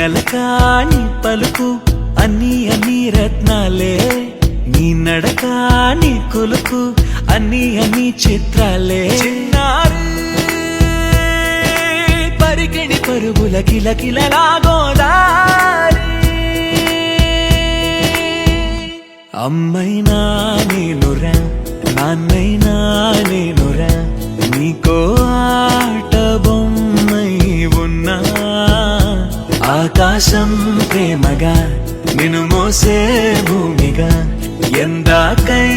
అలకా నీ పలుకు అన్నీ అన్నీ రత్నాలే, నీ నడక నీ కొలుకు అన్నీ అన్నీ చిత్రాలే. చిన్నారి పరికిణి పరుగుల కిలకిలలా గోదారి, అమ్మైనా నేనురా నాన్నైనా నేనురా, నీకో ఆట బొమ్మై ఉన్నా. ఆకాశం ప్రేమగా నిన్ను మోసే భూమిగా ఎందాకై